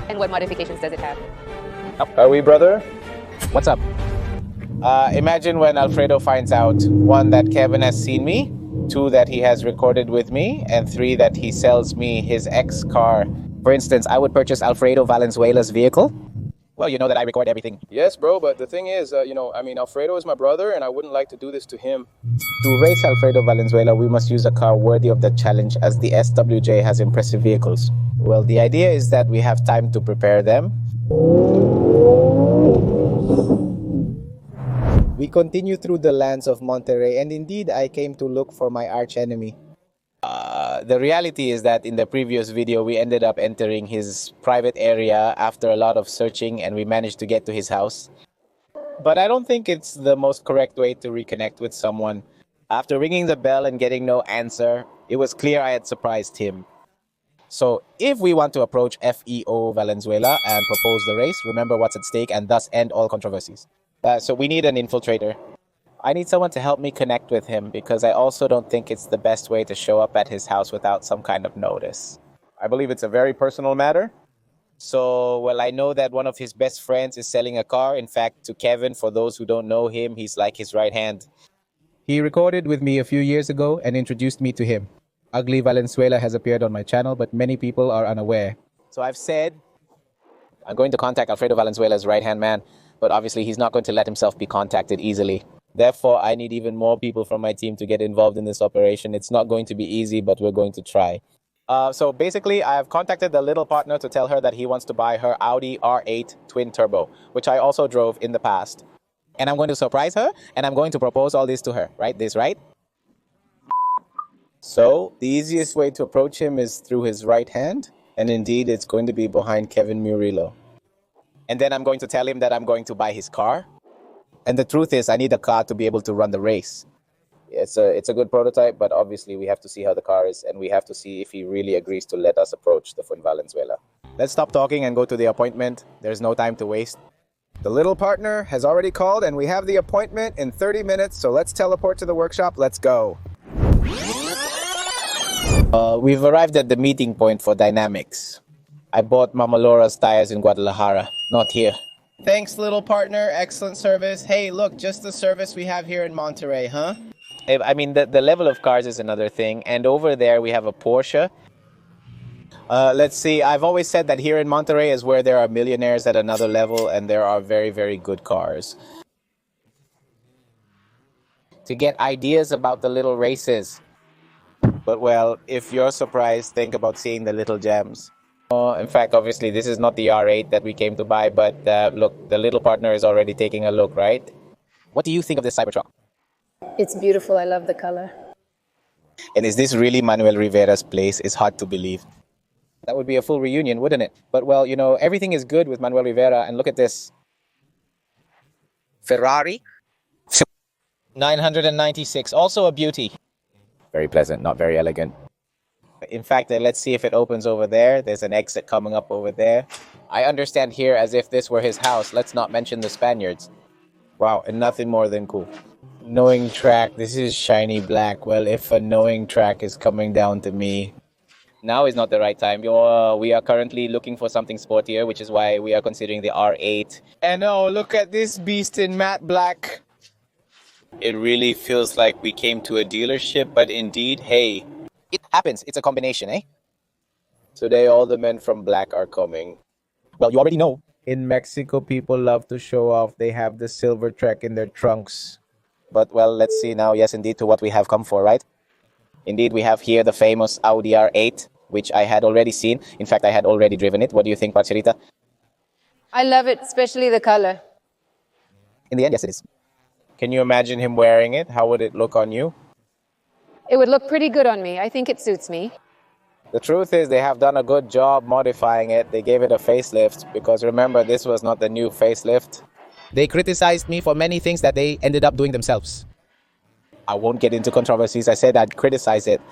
And what modifications does it have? Are we, brother? What's up? Imagine when Alfredo finds out, 1, that Kevin has seen me, 2, that he has recorded with me, and 3, that he sells me his ex car. For instance, I would purchase Alfredo Valenzuela's vehicle. Well, you know that I record everything. Yes, bro, but the thing is, Alfredo is my brother, and I wouldn't like to do this to him. To race Alfredo Valenzuela, we must use a car worthy of the challenge, as the SWJ has impressive vehicles. Well, the idea is that we have time to prepare them. We continue through the lands of Monterrey, and indeed I came to look for my archenemy. The reality is that in the previous video, we ended up entering his private area after a lot of searching, and we managed to get to his house. But I don't think it's the most correct way to reconnect with someone. After ringing the bell and getting no answer, it was clear I had surprised him. So if we want to approach FEO Valenzuela and propose the race, remember what's at stake and thus end all controversies. So we need an infiltrator. I need someone to help me connect with him, because I also don't think it's the best way to show up at his house without some kind of notice. I believe it's a very personal matter. So, well, I know that one of his best friends is selling a car. In fact, to Kevin, for those who don't know him, he's like his right hand. He recorded with me a few years ago and introduced me to him. Ugly Valenzuela has appeared on my channel, but many people are unaware. So I've said I'm going to contact Alfredo Valenzuela's right-hand man, but obviously he's not going to let himself be contacted easily. Therefore, I need even more people from my team to get involved in this operation. It's not going to be easy, but we're going to try. So basically, I have contacted the little partner to tell her that he wants to buy her Audi R8 twin turbo, which I also drove in the past. And I'm going to surprise her, and I'm going to propose all this to her. Right? This, right? So the easiest way to approach him is through his right hand. And indeed, it's going to be behind Kevin Murillo. And then I'm going to tell him that I'm going to buy his car. And the truth is, I need a car to be able to run the race. It's a good prototype, but obviously we have to see how the car is, and we have to see if he really agrees to let us approach the Fun Valenzuela. Let's stop talking and go to the appointment. There's no time to waste. The little partner has already called, and we have the appointment in 30 minutes, so let's teleport to the workshop. Let's go. We've arrived at the meeting point for dynamics. I bought Mama Laura's tires in Guadalajara, not here. Thanks, little partner. Excellent service. Hey, look, just the service we have here in Monterrey, huh? I mean, the level of cars is another thing. And over there, we have a Porsche. Let's see. I've always said that here in Monterrey is where there are millionaires at another level, and there are very, very good cars. To get ideas about the little races. But, well, if you're surprised, think about seeing the little gems. In fact, obviously, this is not the R8 that we came to buy, but look, the little partner is already taking a look, right? What do you think of this Cybertruck? It's beautiful. I love the color. And is this really Manuel Rivera's place? It's hard to believe. That would be a full reunion, wouldn't it? But, well, you know, everything is good with Manuel Rivera, and look at this. Ferrari 996, also a beauty. Very pleasant, not very elegant. In fact, let's see if it opens over there. There's an exit coming up over there. I understand here as if this were his house. Let's not mention the Spaniards. Wow, and nothing more than cool. Knowing track, this is shiny black. Well, if a knowing track is coming down to me, now is not the right time. We are currently looking for something sportier, which is why we are considering the R8. And oh, look at this beast in matte black. It really feels like we came to a dealership, but indeed, hey, It happens. It's a combination, eh? today all the men from black are coming. Well, you already know. In Mexico, people love to show off. They have the silver trek in their trunks. But, well, let's see now, yes, indeed, to what we have come for, right? Indeed, we have here the famous Audi R8, which I had already seen. In fact, I had already driven it. What do you think, Parcerita? I love it, especially the color. In the end, yes, it is. Can you imagine him wearing it? How would it look on you? It would look pretty good on me. I think it suits me. The truth is they have done a good job modifying it. They gave it a facelift because remember, this was not the new facelift. They criticized me for many things that they ended up doing themselves. I won't get into controversies. I said I'd criticize it.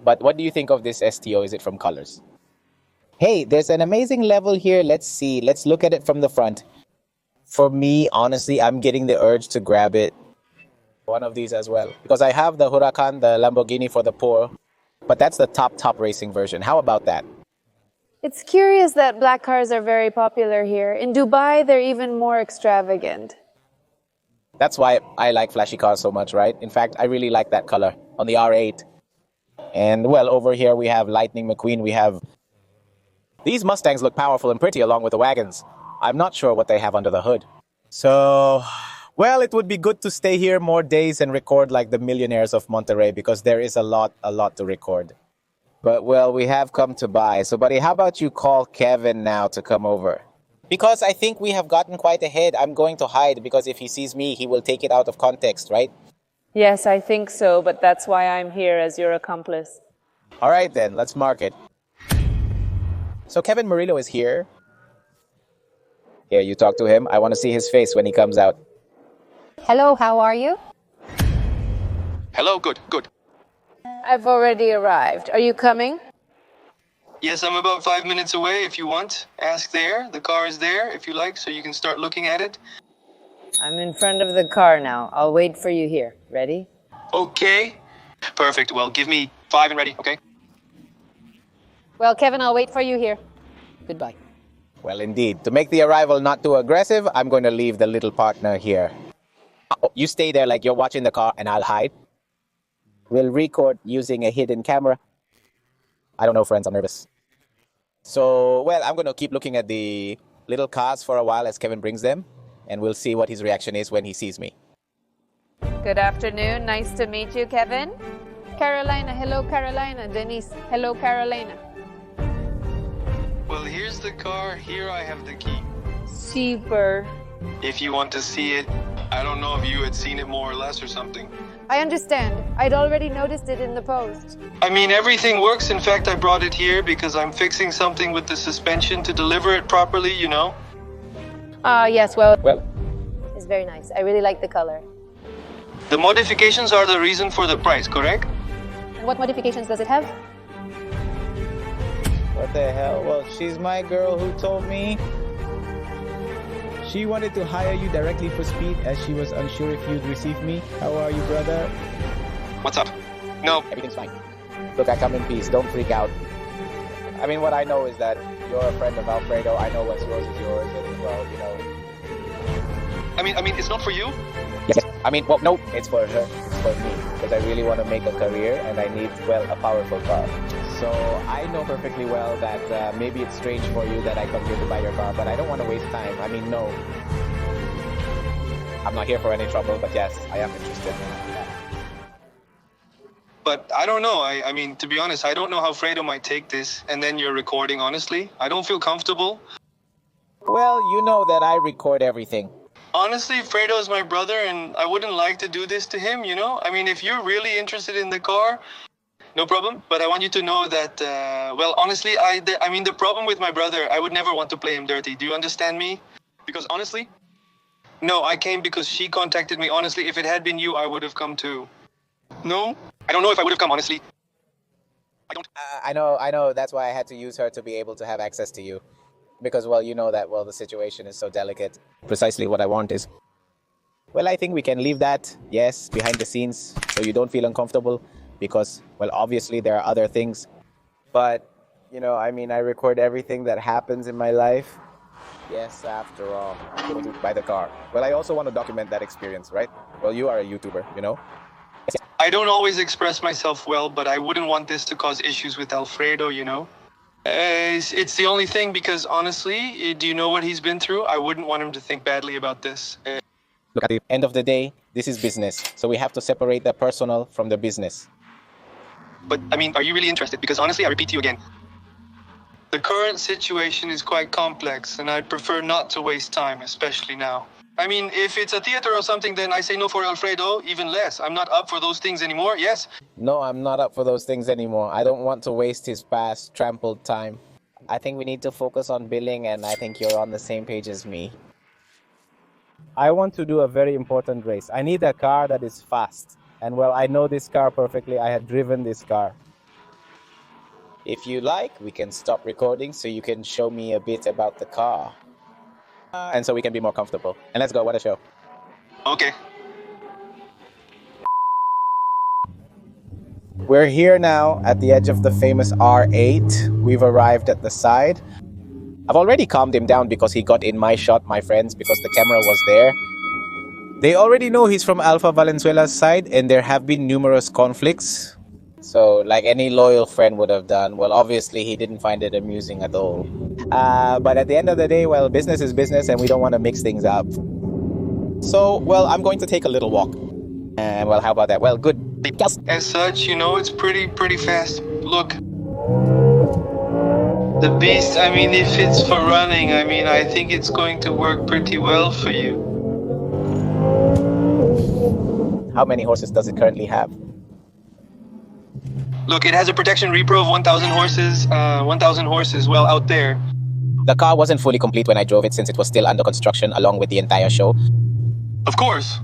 But what do you think of this STO? Is it from colors? Hey, there's an amazing level here. Let's see. Let's look at it from the front. For me, honestly, I'm getting the urge to grab it. One of these as well. Because I have the Huracan, the Lamborghini for the poor. But that's the top racing version. How about that? It's curious that black cars are very popular here. In Dubai, they're even more extravagant. That's why I like flashy cars so much, right? In fact, I really like that color on the R8. And well, over here we have Lightning McQueen. We have... These Mustangs look powerful and pretty along with the wagons. I'm not sure what they have under the hood. So, well, it would be good to stay here more days and record like the millionaires of Monterrey because there is a lot to record. But, well, we have come to buy. So, buddy, how about you call Kevin now to come over? Because I think we have gotten quite ahead. I'm going to hide because if he sees me, he will take it out of context, right? Yes, I think so, but that's why I'm here as your accomplice. All right, then. Let's mark it. So Kevin Murillo is here. Here, you talk to him. I want to see his face when he comes out. Hello, how are you? Hello, good. I've already arrived. Are you coming? Yes, I'm about 5 minutes away if you want. Ask there. The car is there if you like, so you can start looking at it. I'm in front of the car now. I'll wait for you here. Ready? Okay. Perfect. Well, give me 5 and ready, okay? Well, Kevin, I'll wait for you here. Goodbye. Well, indeed. To make the arrival not too aggressive, I'm going to leave the little partner here. Oh, you stay there like you're watching the car and I'll hide. We'll record using a hidden camera. I don't know, friends. I'm nervous. So, well, I'm going to keep looking at the little cars for a while as Kevin brings them. And we'll see what his reaction is when he sees me. Good afternoon. Nice to meet you, Kevin. Carolina. Hello, Carolina. Denise. Hello, Carolina. Well, here's the car. Here I have the key. Super. If you want to see it, I don't know if you had seen it more or less or something. I understand. I'd already noticed it in the post. I mean, everything works. In fact, I brought it here because I'm fixing something with the suspension to deliver it properly, you know? Yes, well, It's very nice. I really like the color. The modifications are the reason for the price, correct? And what modifications does it have? What the hell? Well, she's my girl who told me. She wanted to hire you directly for speed as she was unsure if you'd receive me. How are you, brother? What's up? No, Everything's fine. Look, I come in peace. Don't freak out. I mean, what I know is that you're a friend of Alfredo. I know what's yours is yours. And, well, you know. I mean, it's not for you. Yes. I mean, well, no, it's for her. It's for me. Because I really want to make a career and I need, well, a powerful car. So I know perfectly well that maybe it's strange for you that I come here to buy your car, but I don't want to waste time. I mean, no. I'm not here for any trouble, but yes, I am interested. But I don't know. I mean, to be honest, I don't know how Fredo might take this. And then you're recording, honestly. I don't feel comfortable. Well, you know that I record everything. Honestly, Fredo is my brother, and I wouldn't like to do this to him, you know? I mean, if you're really interested in the car, no problem. But I want you to know that, well, honestly, I mean, the problem with my brother, I would never want to play him dirty. Do you understand me? Because honestly, no, I came because she contacted me. Honestly, if it had been you, I would have come too. No? I don't know if I would have come, honestly. I don't. I know. That's why I had to use her to be able to have access to you. Because, well, you know that, well, the situation is so delicate. Precisely what I want is... Well, I think we can leave that, yes, behind the scenes, so you don't feel uncomfortable. Because, well, obviously there are other things. But, you know, I mean, I record everything that happens in my life. Yes, after all, I'm going to buy the car. Well, I also want to document that experience, right? Well, you are a YouTuber, you know? I don't always express myself well, but I wouldn't want this to cause issues with Alfredo, you know? It's the only thing because, honestly, do you know what he's been through? I wouldn't want him to think badly about this. Look, at the end of the day, this is business. So we have to separate the personal from the business. But, I mean, are you really interested? Because, honestly, I repeat to you again. The current situation is quite complex, and I'd prefer not to waste time, especially now. I mean, if it's a theater or something, then I say no for Alfredo, even less. I'm not up for those things anymore, yes? No, I'm not up for those things anymore. I don't want to waste his past trampled time. I think we need to focus on billing, and I think you're on the same page as me. I want to do a very important race. I need a car that is fast. And well, I know this car perfectly. I had driven this car. If you like, we can stop recording so you can show me a bit about the car. And so we can be more comfortable. And let's go, what a show. Okay. We're here now at the edge of the famous R8. We've arrived at the side. I've already calmed him down because he got in my shot, my friends, because the camera was there. They already know he's from Alpha Valenzuela's side, and there have been numerous conflicts. So, like any loyal friend would have done, well, obviously he didn't find it amusing at all. But at the end of the day, well, business is business, and we don't want to mix things up. So, well, I'm going to take a little walk. And, well, how about that? Well, good. As such, you know, it's pretty fast. Look. The beast, I mean, if it's for running, I mean, I think it's going to work pretty well for you. How many horses does it currently have? Look, it has a protection repro of 1,000 horses. 1,000 horses, well, out there. The car wasn't fully complete when I drove it since it was still under construction along with the entire show. Of course.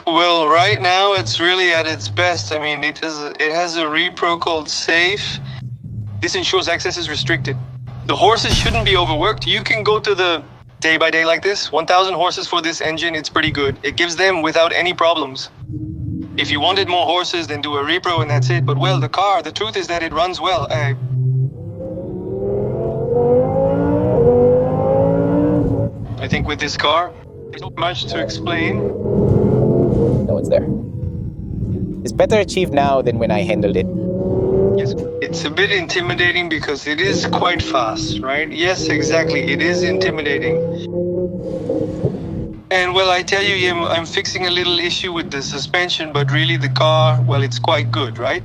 Well, right now it's really at its best. I mean, it has a repro called Safe. This ensures access is restricted. The horses shouldn't be overworked. You can go to the day by day like this. 1,000 horses for this engine, it's pretty good. It gives them without any problems. If you wanted more horses, then do a repro and that's it. But well, the car, the truth is that it runs well. I think with this car, there's not much to explain. No, it's there. It's better achieved now than when I handled it. Yes, it's a bit intimidating because it is quite fast, right? Yes, exactly. It is intimidating. And well, I tell you, I'm fixing a little issue with the suspension, but really the car, well, it's quite good, right?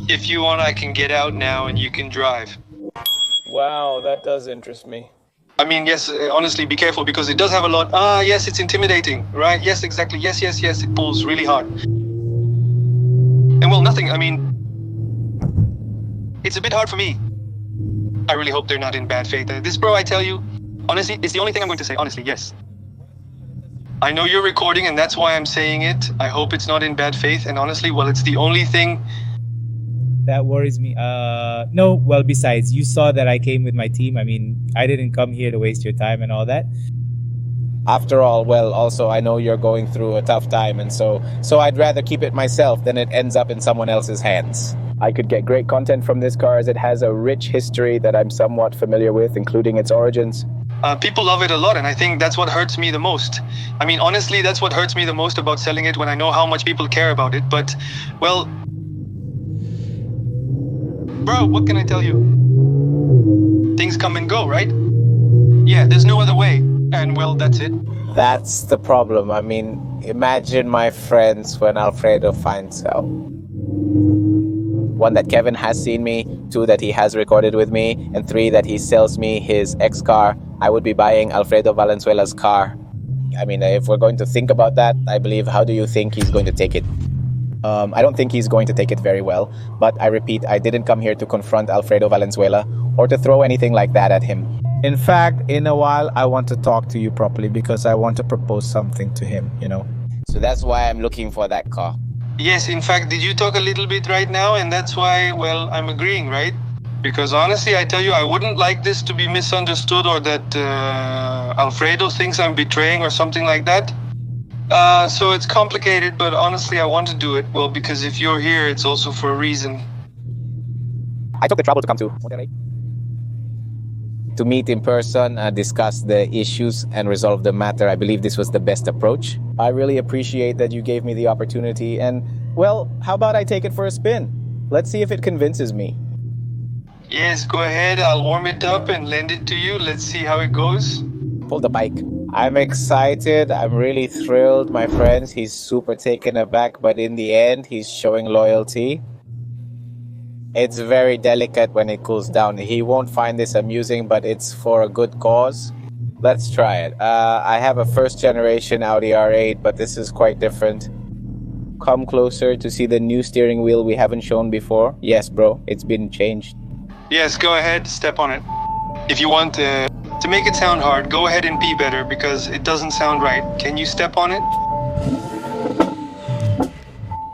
If you want, I can get out now and you can drive. Wow, that does interest me. I mean, yes, honestly, be careful because it does have a lot. Yes, it's intimidating, right? Yes, exactly. Yes, it pulls really hard. And well, nothing, I mean, it's a bit hard for me. I really hope they're not in bad faith. This, bro, I tell you, honestly, it's the only thing I'm going to say. Honestly, yes. I know you're recording and that's why I'm saying it. I hope it's not in bad faith. And honestly, well, it's the only thing that worries me. No, well, besides, you saw that I came with my team. I mean, I didn't come here to waste your time and all that. After all, well, also, I know you're going through a tough time, and so I'd rather keep it myself than it ends up in someone else's hands. I could get great content from this car as it has a rich history that I'm somewhat familiar with, including its origins. People love it a lot, and I think that's what hurts me the most. I mean, honestly, that's what hurts me the most about selling it when I know how much people care about it. But, well, bro, what can I tell you? Things come and go, right? Yeah, there's no other way. And well, that's it. That's the problem. I mean, imagine my friends when Alfredo finds out. One, that Kevin has seen me. 2, that he has recorded with me. And 3, that he sells me his ex-car. I would be buying Alfredo Valenzuela's car. I mean, if we're going to think about that, I believe, how do you think he's going to take it? I don't think he's going to take it very well. But I repeat, I didn't come here to confront Alfredo Valenzuela or to throw anything like that at him. In fact, in a while, I want to talk to you properly because I want to propose something to him, you know. So that's why I'm looking for that car. Yes, in fact, did you talk a little bit right now? And that's why, well, I'm agreeing, right? Because honestly, I tell you, I wouldn't like this to be misunderstood or that Alfredo thinks I'm betraying or something like that. So it's complicated, but honestly, I want to do it. Well, because if you're here, it's also for a reason. I took the trouble to come to Monterrey to meet in person, discuss the issues and resolve the matter. I believe this was the best approach. I really appreciate that you gave me the opportunity, and well, how about I take it for a spin? Let's see if it convinces me. Yes, go ahead. I'll warm it up and lend it to you. Let's see how it goes. Pull the bike. I'm excited. I'm really thrilled, my friends. He's super taken aback, but in the end, he's showing loyalty. It's very delicate when it cools down. He won't find this amusing, but it's for a good cause. Let's try it. I have a first generation Audi R8, but this is quite different. Come closer to see the new steering wheel we haven't shown before. Yes, bro, it's been changed. Yes, go ahead, step on it. If you want to make it sound hard, go ahead and be better because it doesn't sound right. Can you step on it?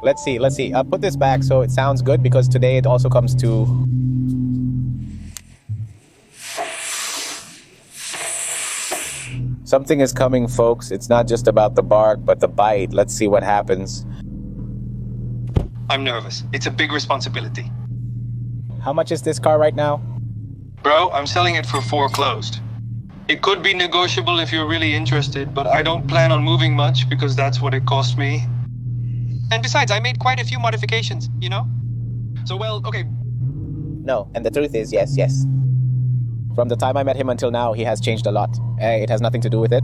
Let's see. Put this back so it sounds good because today it also comes to... Something is coming, folks. It's not just about the bark, but the bite. Let's see what happens. I'm nervous. It's a big responsibility. How much is this car right now? Bro, I'm selling it for foreclosed. It could be negotiable if you're really interested, but I don't plan on moving much because that's what it cost me. And besides, I made quite a few modifications, you know? So, well, okay. No, and the truth is, yes. From the time I met him until now, he has changed a lot. It has nothing to do with it.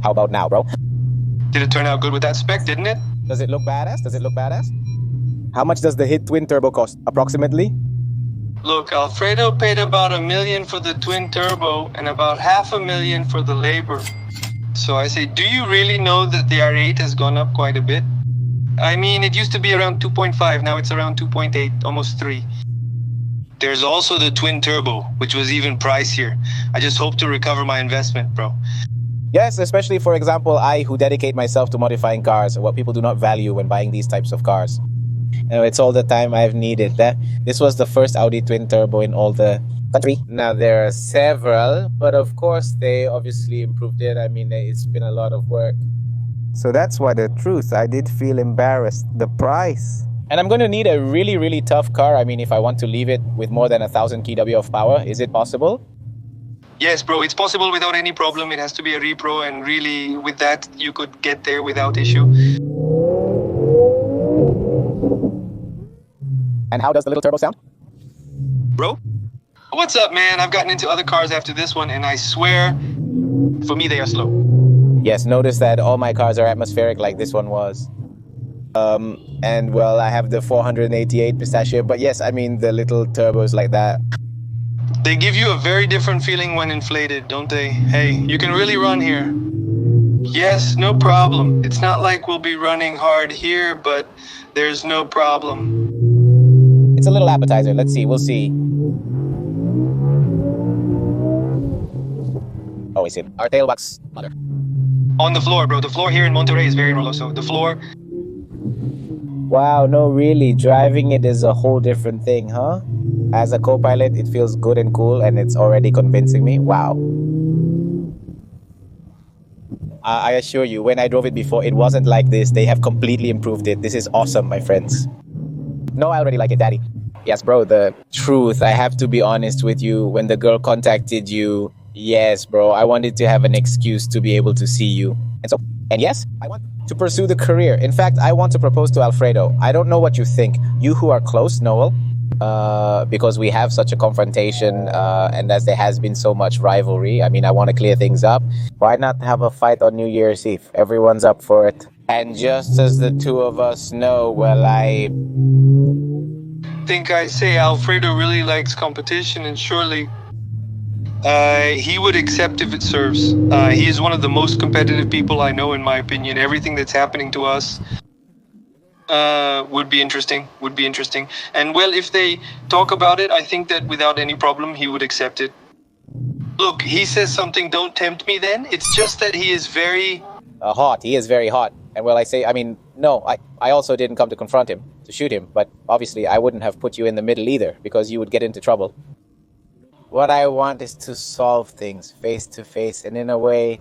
How about now, bro? Did it turn out good with that spec, didn't it? Does it look badass? How much does the Hit twin turbo cost, approximately? Look, Alfredo paid about $1 million for the twin turbo and about $500,000 for the labor. So I say, do you really know that the R8 has gone up quite a bit? I mean, it used to be around 2.5, now it's around 2.8, almost 3. There's also the twin turbo, which was even pricier. I just hope to recover my investment, bro. Yes, especially, for example, I who dedicate myself to modifying cars, what people do not value when buying these types of cars. It's all the time I've needed. This was the first Audi twin turbo in all the country. Now, there are several, but of course, they obviously improved it. I mean, it's been a lot of work. So that's why the truth, I did feel embarrassed. The price. And I'm going to need a really, really tough car. I mean, if I want to leave it with more than 1,000 kW of power, is it possible? Yes, bro, it's possible without any problem. It has to be a repro, and really, with that, you could get there without issue. And how does the little turbo sound? Bro? What's up, man? I've gotten into other cars after this one, and I swear, for me, they are slow. Yes, notice that all my cars are atmospheric like this one was. And well, I have the 488 Pistachio, but yes, I mean the little turbos like that. They give you a very different feeling when inflated, don't they? Hey, you can really run here. Yes, no problem. It's not like we'll be running hard here, but there's no problem. It's a little appetizer. Let's see. We'll see. Oh, we see. Our tailbox mother. On the floor, bro. The floor here in Monterrey is very low, so the floor... Wow, no, really. Driving it is a whole different thing, huh? As a co-pilot, it feels good and cool, and it's already convincing me. Wow. I assure you, when I drove it before, it wasn't like this. They have completely improved it. This is awesome, my friends. No, I already like it, Daddy. Yes, bro, the truth, I have to be honest with you. When the girl contacted you, yes, bro, I wanted to have an excuse to be able to see you. And yes, I want to pursue the career. In fact, I want to propose to Alfredo. I don't know what you think. You who are close, Noel, because we have such a confrontation, and as there has been so much rivalry, I mean, I want to clear things up. Why not have a fight on New Year's Eve? Everyone's up for it. And just as the two of us know, well, I think I say Alfredo really likes competition, and surely he would accept if it serves. He is one of the most competitive people I know, in my opinion. Everything that's happening to us would be interesting. And well, if they talk about it, I think that without any problem, he would accept it. Look, he says something, don't tempt me then. It's just that he is very... hot. He is very hot. And well, I also didn't come to confront him, to shoot him. But obviously, I wouldn't have put you in the middle either, because you would get into trouble. What I want is to solve things face to face and in a way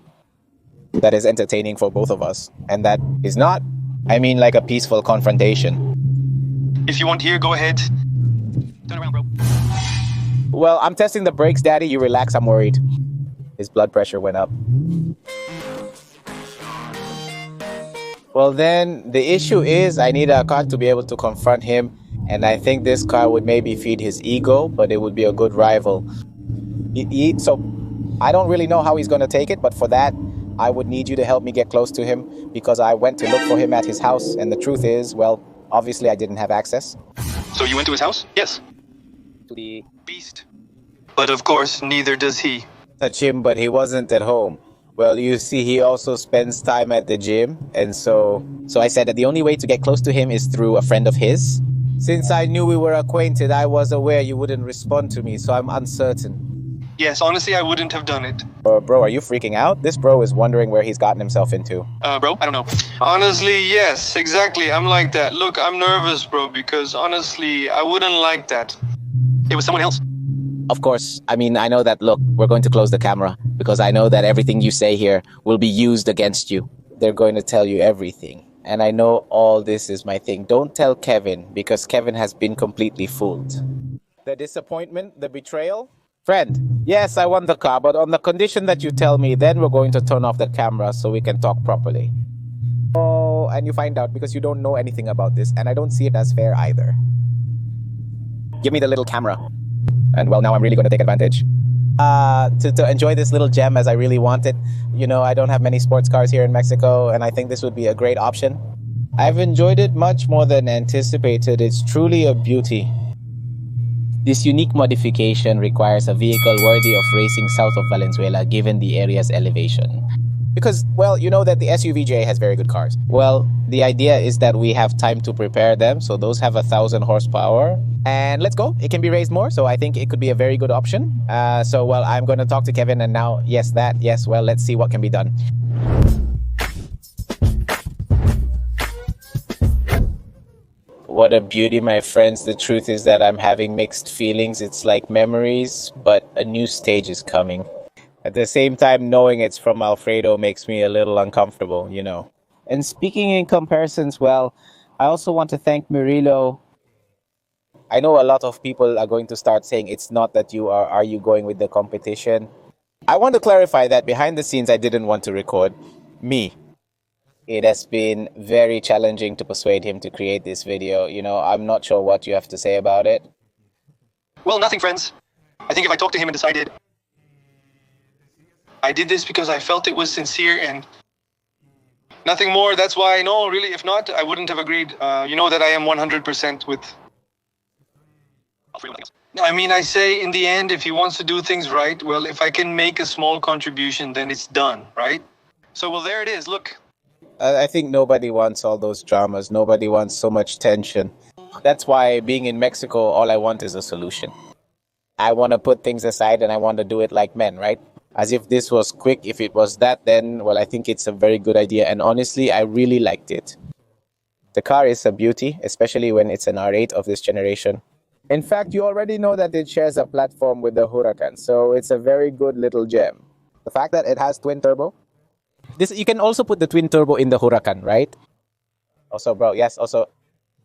that is entertaining for both of us. And that is not, like a peaceful confrontation. If you want here, go ahead. Turn around, bro. Well, I'm testing the brakes, Daddy. You relax, I'm worried. His blood pressure went up. Well, then, the issue is I need a car to be able to confront him. And I think this car would maybe feed his ego, but it would be a good rival. So I don't really know how he's going to take it, but for that, I would need you to help me get close to him because I went to look for him at his house. And the truth is, well, obviously I didn't have access. So you went to his house? Yes. To the beast. But of course, neither does he. Touch him, but he wasn't at home. Well, you see, he also spends time at the gym. And so I said that the only way to get close to him is through a friend of his. Since I knew we were acquainted, I was aware you wouldn't respond to me, so I'm uncertain. Yes, honestly, I wouldn't have done it. Bro, are you freaking out? This bro is wondering where he's gotten himself into. Bro, I don't know. Honestly, yes, exactly. I'm like that. Look, I'm nervous, bro, because honestly, I wouldn't like that. It was someone else. Of course. I know that, look, we're going to close the camera because I know that everything you say here will be used against you. They're going to tell you everything. and I know all this is my thing. Don't tell Kevin, because Kevin has been completely fooled. The disappointment, the betrayal. Friend, yes, I want the car, but on the condition that you tell me, then we're going to turn off the camera so we can talk properly. Oh, and you find out because you don't know anything about this, and I don't see it as fair either. Give me the little camera. And well, now I'm really going to take advantage. To enjoy this little gem as I really want it. You know, I don't have many sports cars here in Mexico, and I think this would be a great option. I've enjoyed it much more than anticipated. It's truly a beauty. This unique modification requires a vehicle worthy of racing south of Valenzuela given the area's elevation. Because, well, you know that the SUVJ has very good cars. Well, the idea is that we have time to prepare them, so those have 1,000 horsepower. And let's go. It can be raised more, so I think it could be a very good option. Well, I'm going to talk to Kevin, and now, yes, well, let's see what can be done. What a beauty, my friends. The truth is that I'm having mixed feelings. It's like memories, but a new stage is coming. At the same time, knowing it's from Alfredo makes me a little uncomfortable, you know. And speaking in comparisons, well, I also want to thank Murillo. I know a lot of people are going to start saying it's not that you are you going with the competition? I want to clarify that behind the scenes, I didn't want to record me. It has been very challenging to persuade him to create this video. You know, I'm not sure what you have to say about it. Well, nothing, friends. I think if I talked to him and decided I did this because I felt it was sincere and nothing more. That's why, no, really, if not, I wouldn't have agreed. You know that I am 100% with Alfredo. I mean, I say in the end, if he wants to do things right, well, if I can make a small contribution, then it's done, right? So, well, there it is. Look. I think nobody wants all those dramas. Nobody wants so much tension. That's why being in Mexico, all I want is a solution. I want to put things aside and I want to do it like men, right? As if this was quick. If it was that, then, well, I think it's a very good idea. And honestly, I really liked it. The car is a beauty, especially when it's an R8 of this generation. In fact, you already know that it shares a platform with the Huracan, so it's a very good little gem. The fact that it has twin turbo. You can also put the twin turbo in the Huracan, right? Also, bro, yes, also.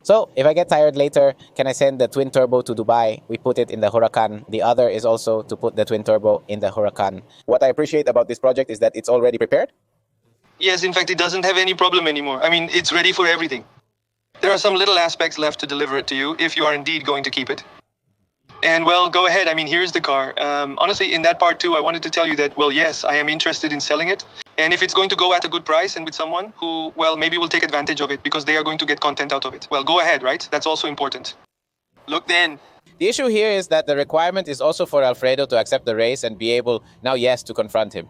So, if I get tired later, can I send the twin turbo to Dubai? We put it in the Huracan. The other is also to put the twin turbo in the Huracan. What I appreciate about this project is that it's already prepared. Yes, in fact, it doesn't have any problem anymore. I mean, it's ready for everything. There are some little aspects left to deliver it to you if you are indeed going to keep it. And, well, go ahead. I mean, here's the car. Honestly, in that part too, I wanted to tell you that, well, yes, I am interested in selling it. And if it's going to go at a good price and with someone who, well, maybe will take advantage of it because they are going to get content out of it, well, go ahead, right? That's also important. Look then. The issue here is that the requirement is also for Alfredo to accept the race and be able, now, yes, to confront him.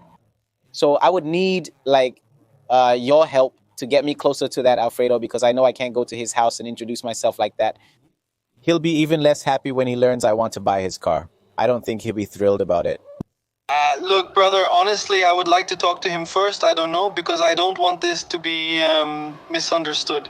So I would need, like, your help to get me closer to that Alfredo, because I know I can't go to his house and introduce myself like that. He'll be even less happy when he learns I want to buy his car. I don't think he'll be thrilled about it. Look, brother, honestly, I would like to talk to him first. I don't know, because I don't want this to be misunderstood.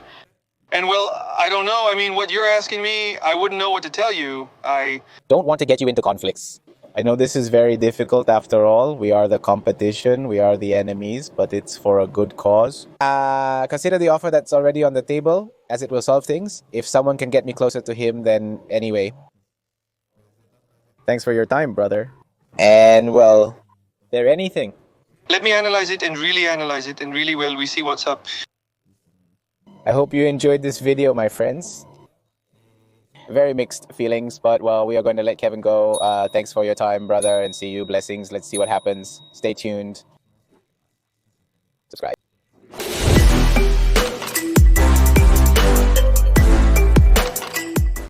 And, well, I don't know. I mean, what you're asking me, I wouldn't know what to tell you. I don't want to get you into conflicts. I know this is very difficult after all. We are the competition, we are the enemies, but it's for a good cause. Consider the offer that's already on the table, as it will solve things. If someone can get me closer to him, then anyway. Thanks for your time, brother. And, well, there anything. Let me analyze it, and really well, we see what's up. I hope you enjoyed this video, my friends. Very mixed feelings, but, well, we are going to let Kevin go. Thanks for your time, brother, and see you. Blessings. Let's see what happens. Stay tuned.